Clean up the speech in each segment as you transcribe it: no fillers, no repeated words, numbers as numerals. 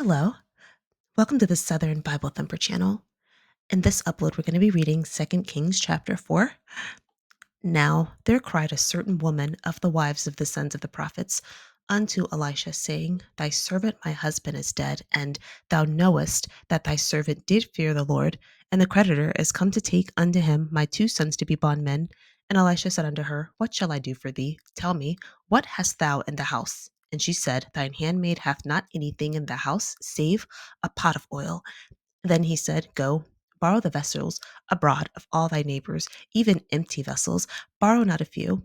Hello, welcome to the Southern Bible Thumper channel. In this upload, we're going to be reading 2 Kings chapter 4. Now there cried a certain woman of the wives of the sons of the prophets unto Elisha, saying, Thy servant my husband is dead, and thou knowest that thy servant did fear the Lord, and the creditor is come to take unto him my two sons to be bondmen. And Elisha said unto her, What shall I do for thee? Tell me, what hast thou in the house? And she said, Thine handmaid hath not anything in the house save a pot of oil. Then he said, Go, borrow the vessels abroad of all thy neighbors, even empty vessels, borrow not a few.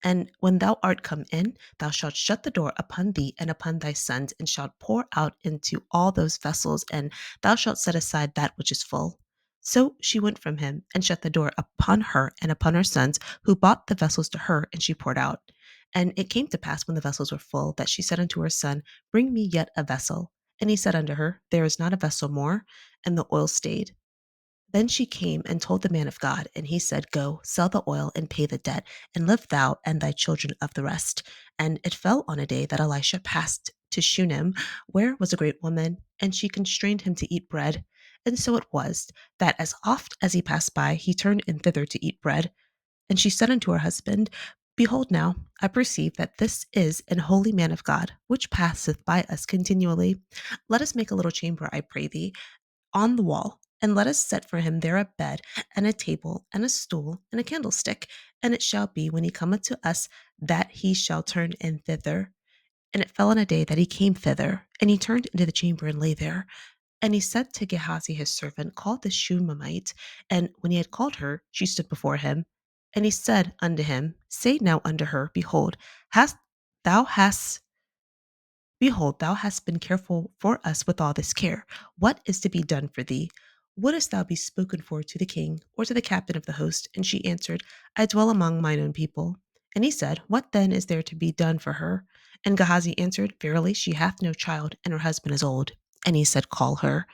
And when thou art come in, thou shalt shut the door upon thee and upon thy sons, and shalt pour out into all those vessels, and thou shalt set aside that which is full. So she went from him and shut the door upon her and upon her sons, who bought the vessels to her, and she poured out. And it came to pass when the vessels were full, that she said unto her son, Bring me yet a vessel. And he said unto her, There is not a vessel more. And the oil stayed. Then she came and told the man of God, and he said, Go, sell the oil and pay the debt, and live thou and thy children of the rest. And it fell on a day that Elisha passed to Shunem, where was a great woman, and she constrained him to eat bread. And so it was, that as oft as he passed by, he turned in thither to eat bread. And she said unto her husband, Behold now, I perceive that this is an holy man of God, which passeth by us continually. Let us make a little chamber, I pray thee, on the wall, and let us set for him there a bed, and a table, and a stool, and a candlestick. And it shall be, when he cometh to us, that he shall turn in thither. And it fell on a day that he came thither, and he turned into the chamber and lay there. And he said to Gehazi his servant, Call this Shunammite. And when he had called her, she stood before him. And he said unto him, Say now unto her, hast thou hast Behold, thou hast been careful for us with all this care. What is to be done for thee? Wouldst thou be spoken for to the king or to the captain of the host? And she answered, I dwell among mine own people. And he said, What then is there to be done for her? And Gehazi answered, Verily, she hath no child, and her husband is old. And he said, Call her.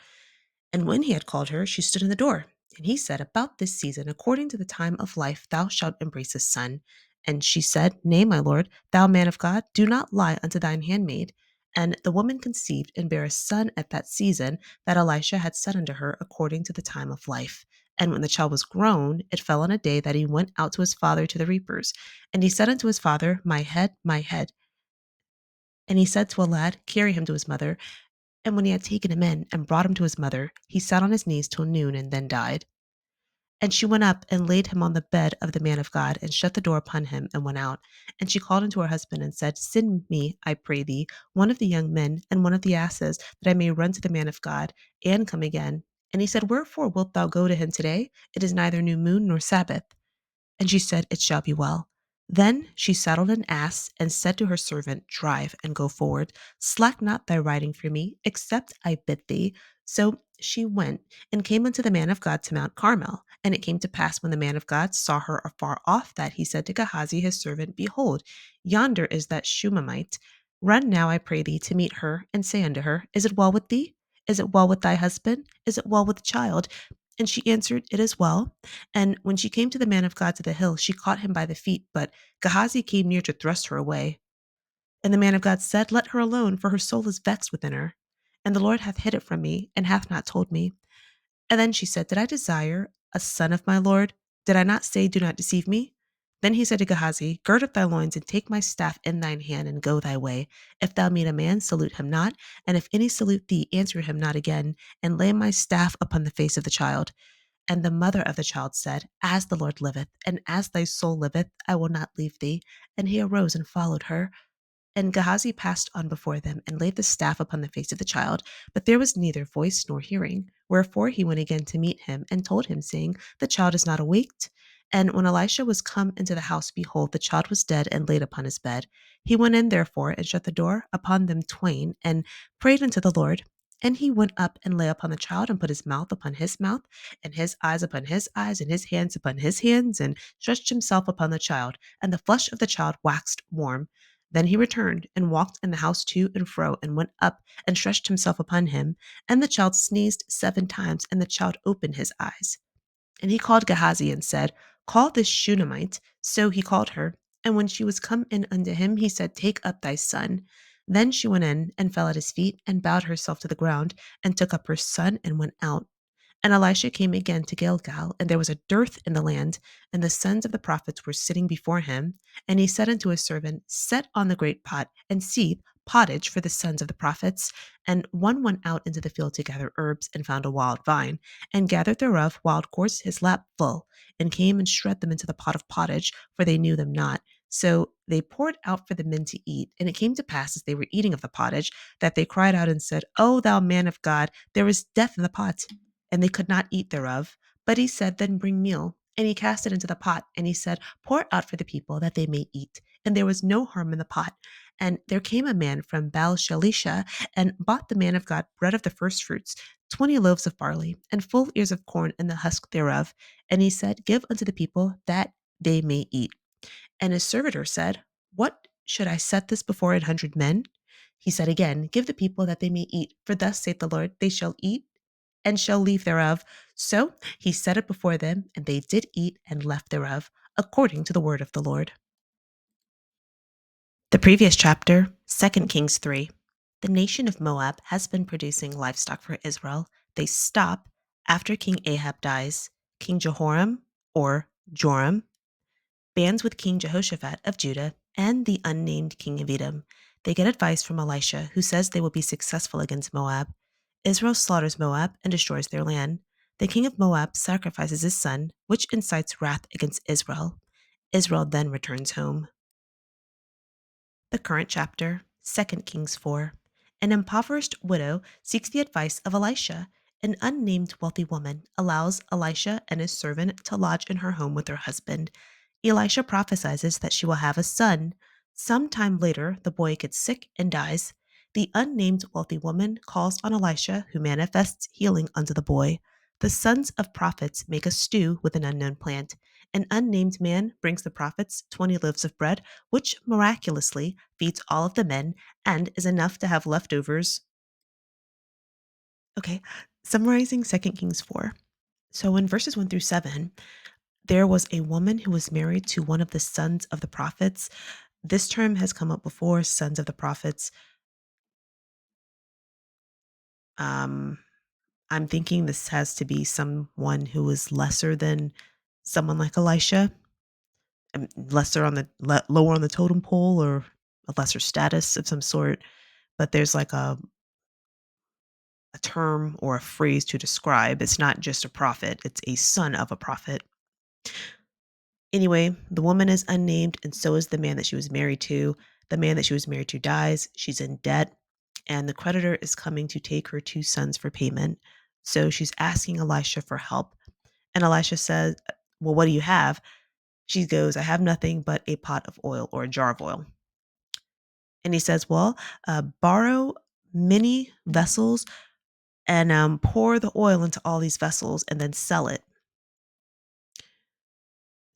And when he had called her, she stood in the door. And he said, About this season, according to the time of life, thou shalt embrace a son. And she said, Nay, my lord, thou man of God, do not lie unto thine handmaid. And the woman conceived and bare a son at that season that Elisha had said unto her, according to the time of life. And when the child was grown, it fell on a day that he went out to his father to the reapers. And he said unto his father, My head, my head. And he said to a lad, Carry him to his mother. And when he had taken him in and brought him to his mother, he sat on his knees till noon and then died. And she went up and laid him on the bed of the man of God, and shut the door upon him, and went out. And she called unto her husband, and said, Send me, I pray thee, one of the young men, and one of the asses, that I may run to the man of God, and come again. And he said, Wherefore wilt thou go to him today? It is neither new moon nor Sabbath. And she said, It shall be well. Then she saddled an ass, and said to her servant, Drive, and go forward. Slack not thy riding for me, except I bid thee. So she went, and came unto the man of God to Mount Carmel. And it came to pass, when the man of God saw her afar off, that he said to Gehazi his servant, Behold, yonder is that Shunammite. Run now, I pray thee, to meet her, and say unto her, Is it well with thee? Is it well with thy husband? Is it well with the child? And she answered, It is well. And when she came to the man of God to the hill, she caught him by the feet, but Gehazi came near to thrust her away. And the man of God said, Let her alone, for her soul is vexed within her. And the Lord hath hid it from me, and hath not told me. And then she said, Did I desire a son of my Lord? Did I not say, Do not deceive me? Then he said to Gehazi, Gird up thy loins, and take my staff in thine hand, and go thy way. If thou meet a man, salute him not, and if any salute thee, answer him not again, and lay my staff upon the face of the child. And the mother of the child said, As the Lord liveth, and as thy soul liveth, I will not leave thee. And he arose and followed her. And Gehazi passed on before them, and laid the staff upon the face of the child. But there was neither voice nor hearing. Wherefore he went again to meet him, and told him, saying, The child is not awaked. And when Elisha was come into the house, behold, the child was dead, and laid upon his bed. He went in therefore, and shut the door upon them twain, and prayed unto the Lord. And he went up and lay upon the child, and put his mouth upon his mouth, and his eyes upon his eyes, and his hands upon his hands, and stretched himself upon the child. And the flesh of the child waxed warm. Then he returned and walked in the house to and fro, and went up and stretched himself upon him. And the child sneezed 7 times, and the child opened his eyes. And he called Gehazi and said, Call this Shunammite. So he called her. And when she was come in unto him, he said, Take up thy son. Then she went in and fell at his feet and bowed herself to the ground and took up her son and went out. And Elisha came again to Gilgal, and there was a dearth in the land, and the sons of the prophets were sitting before him. And he said unto his servant, Set on the great pot, and seethe pottage for the sons of the prophets. And one went out into the field to gather herbs, and found a wild vine, and gathered thereof wild gorse his lap full, and came and shred them into the pot of pottage, for they knew them not. So they poured out for the men to eat. And it came to pass, as they were eating of the pottage, that they cried out and said, O thou man of God, there is death in the pot. And they could not eat thereof. But he said, Then bring meal. And he cast it into the pot, and he said, Pour it out for the people, that they may eat. And there was no harm in the pot. And there came a man from Baal Shalisha, and bought the man of God bread of the firstfruits, 20 loaves of barley, and full ears of corn, and the husk thereof. And he said, Give unto the people, that they may eat. And his servitor said, What should I set this before 100 men? He said again, Give the people, that they may eat. For thus saith the Lord, They shall eat and shall leave thereof. So he set it before them, and they did eat and left thereof, according to the word of the Lord. The previous chapter, 2 Kings 3. The nation of Moab has been producing livestock for Israel. They stop after King Ahab dies. King Jehoram, or Joram, bands with King Jehoshaphat of Judah and the unnamed king of Edom. They get advice from Elisha, who says they will be successful against Moab. Israel slaughters Moab and destroys their land. The king of Moab sacrifices his son, which incites wrath against Israel. Israel then returns home. The current chapter, 2 Kings 4. An impoverished widow seeks the advice of Elisha. An unnamed wealthy woman allows Elisha and his servant to lodge in her home with her husband. Elisha prophesies that she will have a son. Some time later, the boy gets sick and dies. The unnamed wealthy woman calls on Elisha, who manifests healing unto the boy. The sons of prophets make a stew with an unknown plant. An unnamed man brings the prophets 20 loaves of bread, which miraculously feeds all of the men and is enough to have leftovers. Okay, summarizing 2 Kings 4. So in verses 1 through 7, there was a woman who was married to one of the sons of the prophets. This term has come up before, sons of the prophets. Um, I'm thinking this has to be someone who is lesser than someone like Elisha, lesser on the lower on the totem pole, or a lesser status of some sort. But there's like a term or a phrase to describe. It's not just a prophet; it's a son of a prophet. Anyway, the woman is unnamed, and so is the man that she was married to. The man that she was married to dies. She's in debt, and the creditor is coming to take her 2 sons for payment. So she's asking Elisha for help. And Elisha says, Well, what do you have? She goes, I have nothing but a pot of oil, or a jar of oil. And he says, Well, borrow many vessels and pour the oil into all these vessels and then sell it.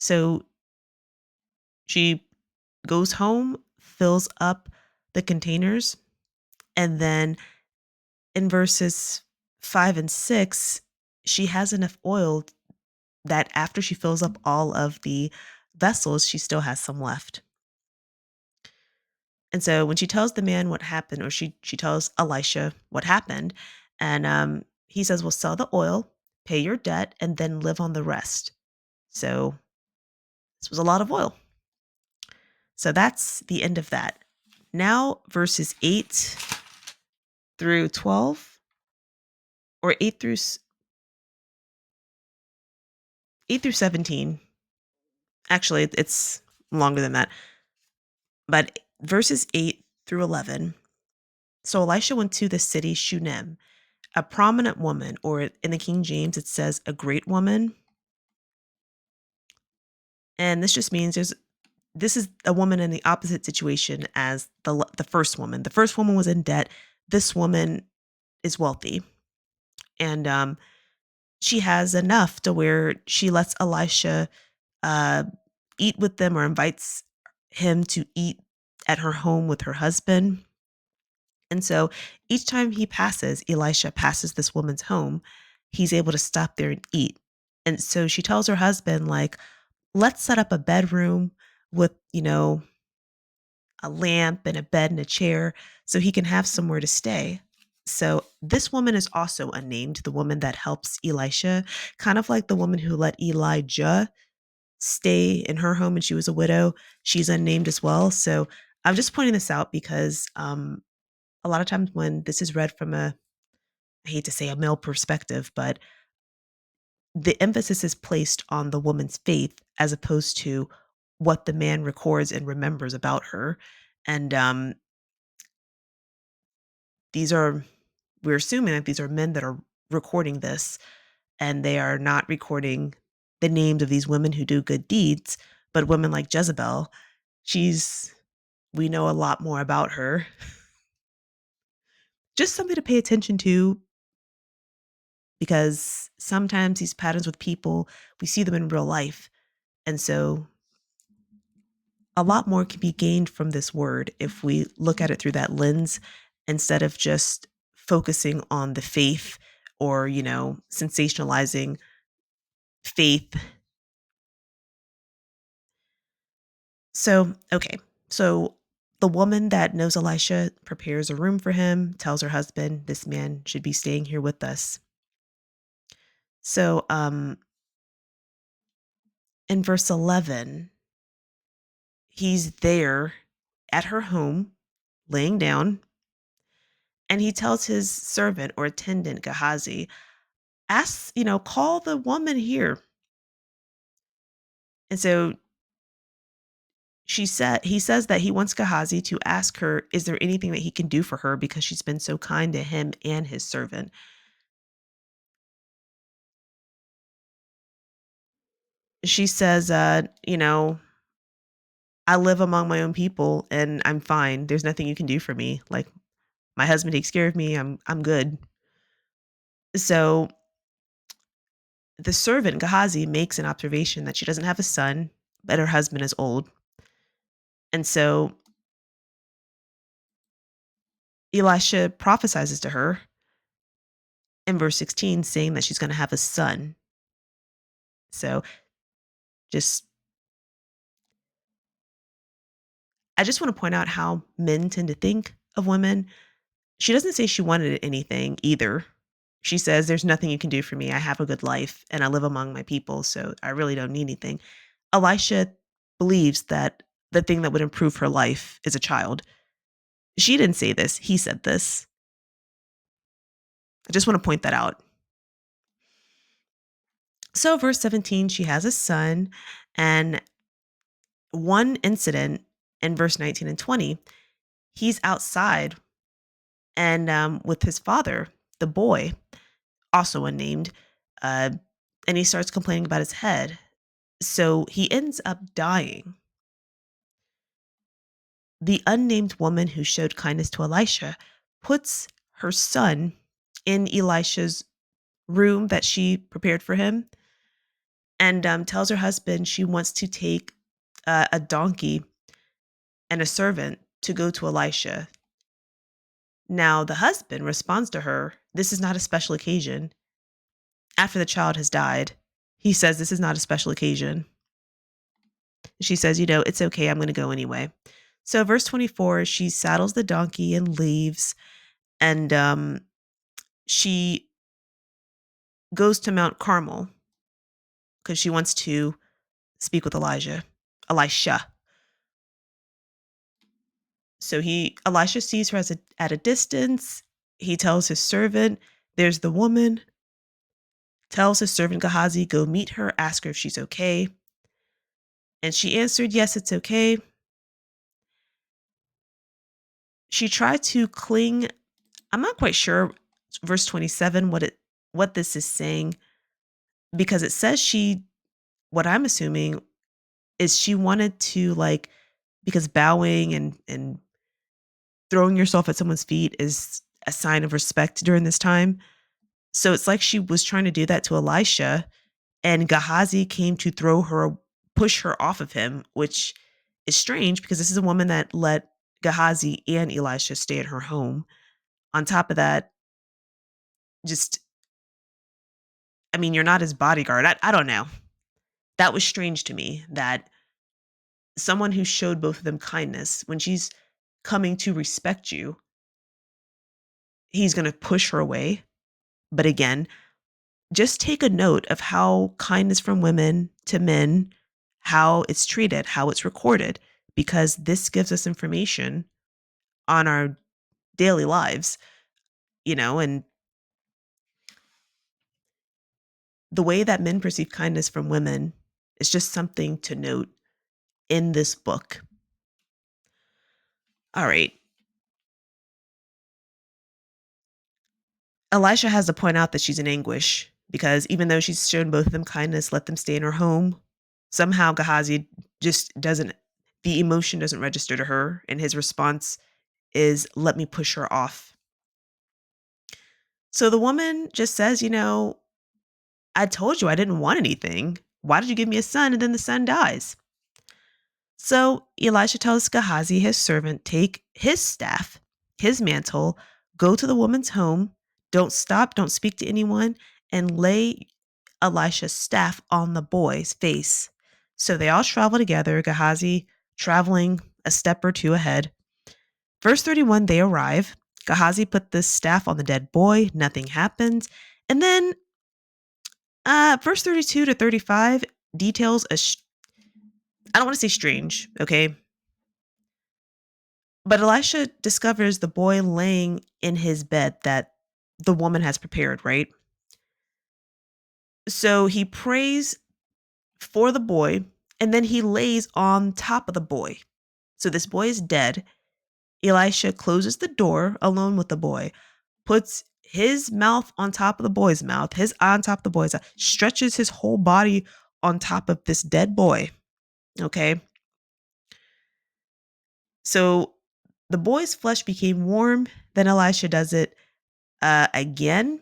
So she goes home, fills up the containers, and then in verses 5 and 6, she has enough oil that after she fills up all of the vessels, she still has some left. And so when she tells the man what happened, or she tells Elisha what happened, and he says, Well, sell the oil, pay your debt, and then live on the rest. So this was a lot of oil. So that's the end of that. Now, verses 8 through 12, or 8 through 17. Actually, it's longer than that. But verses 8 through 11. So Elisha went to the city Shunem, a prominent woman, or in the King James, it says a great woman. And this just means this is a woman in the opposite situation as the first woman. The first woman was in debt. This woman is wealthy. And she has enough to where she lets Elisha uh, eat with them, or invites him to eat at her home with her husband. And so each time Elisha passes this woman's home, he's able to stop there and eat. And so she tells her husband, like, let's set up a bedroom with, a lamp and a bed and a chair so he can have somewhere to stay. So this woman is also unnamed, the woman that helps Elisha, kind of like the woman who let Elijah stay in her home and she was a widow. She's unnamed as well. So I'm just pointing this out because a lot of times when this is read from I hate to say a male perspective, but the emphasis is placed on the woman's faith as opposed to what the man records and remembers about her. And these are, we're assuming that these are men that are recording this, and they are not recording the names of these women who do good deeds, but women like Jezebel. She's, we know a lot more about her. Just something to pay attention to because sometimes these patterns with people, we see them in real life. And so a lot more can be gained from this word if we look at it through that lens instead of just focusing on the faith or, sensationalizing faith. So, okay. So the woman that knows Elisha prepares a room for him, tells her husband, this man should be staying here with us. So, in verse 11, he's there at her home, laying down, and he tells his servant or attendant, Gehazi, call the woman here. And so he says that he wants Gehazi to ask her, is there anything that he can do for her because she's been so kind to him and his servant? She says, I live among my own people and I'm fine. There's nothing you can do for me. Like my husband takes care of me. I'm good. So the servant Gehazi makes an observation that she doesn't have a son, but her husband is old. And so Elisha prophesies to her in verse 16, saying that she's going to have a son. So just, I just want to point out how men tend to think of women. She doesn't say she wanted anything either. She says, there's nothing you can do for me. I have a good life and I live among my people. So I really don't need anything. Elisha believes that the thing that would improve her life is a child. She didn't say this. He said this. I just want to point that out. So, verse 17, she has a son, and one incident in verse 19 and 20, he's outside and with his father, the boy, also unnamed, uh, and he starts complaining about his head. So he ends up dying. The unnamed woman who showed kindness to Elisha puts her son in Elisha's room that she prepared for him and tells her husband she wants to take a donkey and a servant to go to Elisha. Now, the husband responds to her, this is not a special occasion. After the child has died, he says, this is not a special occasion. She says, it's okay. I'm going to go anyway. So, verse 24, she saddles the donkey and leaves, and she goes to Mount Carmel because she wants to speak with Elisha. So Elisha sees her at a distance. He tells his servant, there's the woman, tells his servant Gehazi, go meet her, ask her if she's okay. And she answered, yes, it's okay. She tried to cling. I'm not quite sure, verse 27, what this is saying, because it says what I'm assuming is she wanted to because bowing and throwing yourself at someone's feet is a sign of respect during this time. So it's like she was trying to do that to Elisha, and Gehazi came to push her off of him, which is strange because this is a woman that let Gehazi and Elisha stay at her home. On top of that, just, I mean, you're not his bodyguard. I don't know. That was strange to me that someone who showed both of them kindness, when she's coming to respect you, he's going to push her away. But again, just take a note of how kindness from women to men, how it's treated, how it's recorded, because this gives us information on our daily lives, and the way that men perceive kindness from women is just something to note in this book. All right. Elisha has to point out that she's in anguish because even though she's shown both of them kindness, let them stay in her home, somehow Gehazi just doesn't, the emotion doesn't register to her. And his response is, let me push her off. So the woman just says, I told you I didn't want anything. Why did you give me a son and then the son dies? So Elisha tells Gehazi, his servant, take his staff, his mantle, go to the woman's home, don't stop, don't speak to anyone, and lay Elisha's staff on the boy's face. So they all travel together, Gehazi traveling a step or two ahead. Verse 31, they arrive. Gehazi put the staff on the dead boy, nothing happens. And then verse 32 to 35 details I don't want to say strange, okay? But Elisha discovers the boy laying in his bed that the woman has prepared, right? So he prays for the boy and then he lays on top of the boy. So this boy is dead. Elisha closes the door alone with the boy, puts his mouth on top of the boy's mouth, his eye on top of the boy's eye, stretches his whole body on top of this dead boy. Okay. So the boy's flesh became warm. Then Elisha does it again,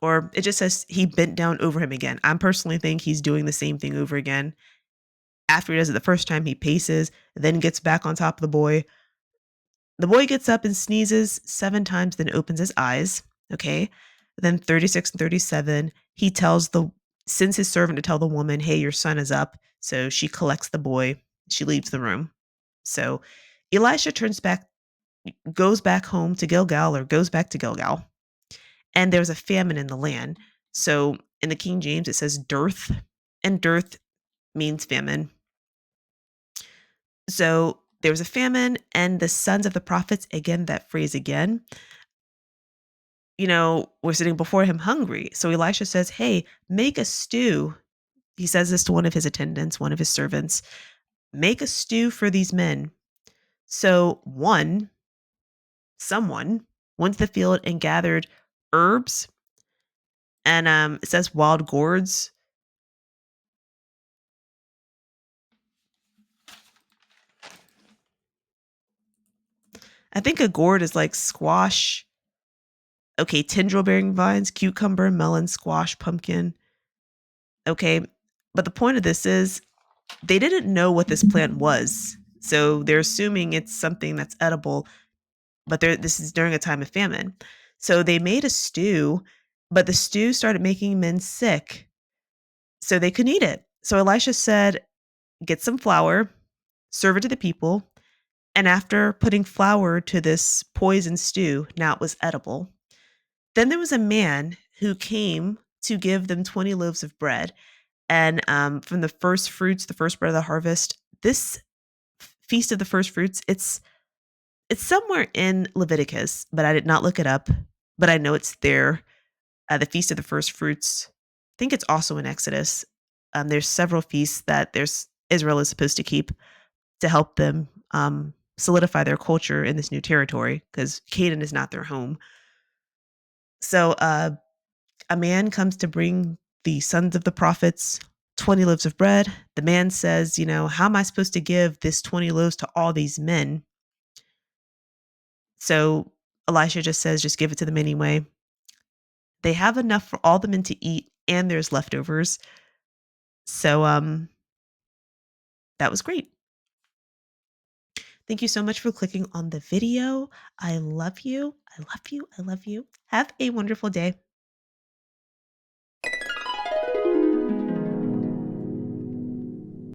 or it just says he bent down over him again. I personally think he's doing the same thing over again. After he does it the first time, he paces, then gets back on top of the boy. The boy gets up and sneezes 7 times, then opens his eyes. Okay. Then 36 and 37, he sends his servant to tell the woman, hey, your son is up. So she collects the boy. She leaves the room. So Elisha goes back home to Gilgal, or goes back to Gilgal. And there was a famine in the land. So in the King James, it says dearth, and dearth means famine. So there was a famine, and the sons of the prophets, again, that phrase again, were sitting before him hungry. So Elisha says, hey, make a stew. He says this to one of his attendants, one of his servants, make a stew for these men. So someone went to the field and gathered herbs, and it says wild gourds. I think a gourd is like squash. Okay, tendril bearing vines, cucumber, melon, squash, pumpkin. Okay, but the point of this is they didn't know what this plant was. So they're assuming it's something that's edible, but this is during a time of famine. So they made a stew, but the stew started making men sick. So they couldn't eat it. So Elisha said, get some flour, serve it to the people. And after putting flour to this poison stew, now it was edible. Then there was a man who came to give them 20 loaves of bread. And from the first fruits, the first bread of the harvest, this feast of the first fruits, it's somewhere in Leviticus, but I did not look it up. But I know it's there. The feast of the first fruits. I think it's also in Exodus. There's several feasts that Israel is supposed to keep to help them solidify their culture in this new territory, because Canaan is not their home. So a man comes to bring the sons of the prophets 20 loaves of bread. The man says, how am I supposed to give this 20 loaves to all these men? So Elisha just says, just give it to them anyway. They have enough for all the men to eat, and there's leftovers. So that was great. Thank you so much for clicking on the video. I love you. I love you. I love you. Have a wonderful day.